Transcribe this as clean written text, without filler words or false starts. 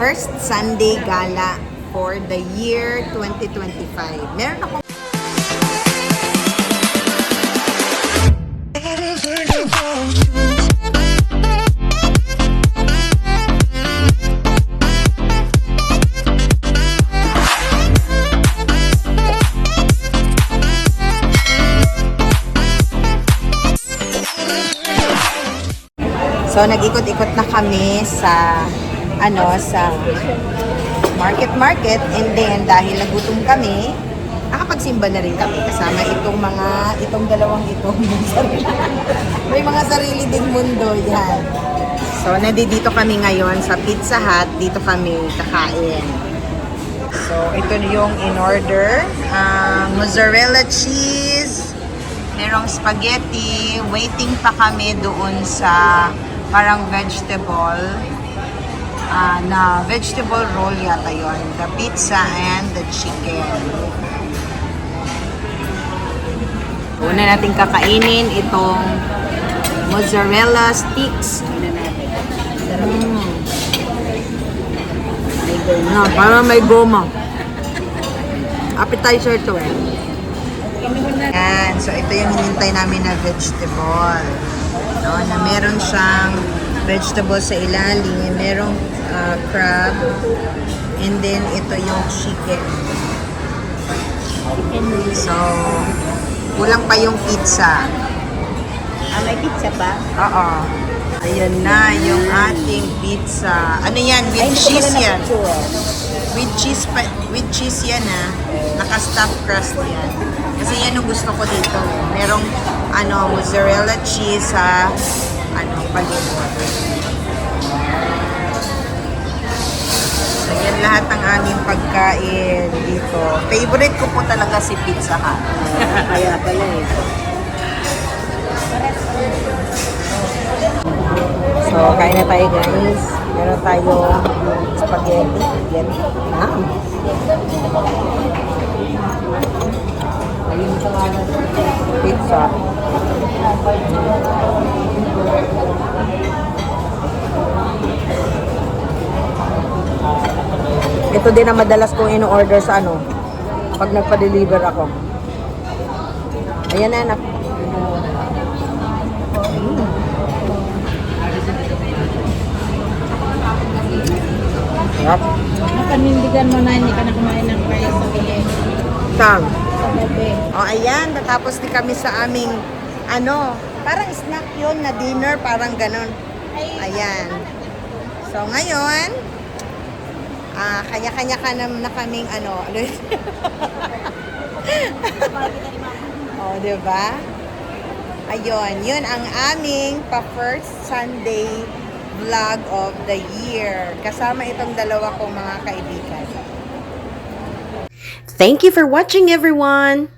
First Sunday Gala for the year 2025. Meron akong So, nag-ikot-ikot na kami sa sa market and then dahil nagutom kami, nakapagsimba na rin kami kasama itong dalawang may mga sarili ding mundo yan. So, nandito kami ngayon sa Pizza Hut, dito kami kakain. So, ito yung in-order, mozzarella cheese, merong spaghetti, waiting pa kami doon sa parang vegetable na vegetable roll yata yon, the pizza and the chicken. Una natin kakainin itong mozzarella sticks. Parang may goma. Appetizer to eh. Yan. So ito yung hinintay namin na vegetable. No, na meron siyang vegetable sa ilalim, merong crab, and then ito yung chicken. So, kulang pa yung pizza. May pizza pa? Oo. Ayan na yung ating pizza. Ano yan? With cheese yan. With cheese yan Naka-stuffed crust yan. Kasi yan ang gusto ko dito. Merong mozzarella cheese sa palibot. So, yan lahat ng aming pagkain dito. Favorite ko po talaga si Pizza Hut. Kaya pala eh. So, kain na tayo guys. Meron tayong spaghetti. Yan. Pizza. Ito din ang madalas kong ino-order sa pag nagpa-deliver ako. Ayan na, anak. Sarap. Nakanindigan mo na, hindi ka na kumain ng kaya sa bilis. Saan? Sa gabi. O, ayan. Natapos din kami sa aming, parang snack yun na dinner, parang ganun. Ayan. So, ngayon, kanya-kanya ka na kaming O, diba? Ayun, yun ang aming pa-first Sunday vlog of the year. Kasama itong dalawa kong mga kaibigan. Thank you for watching, everyone!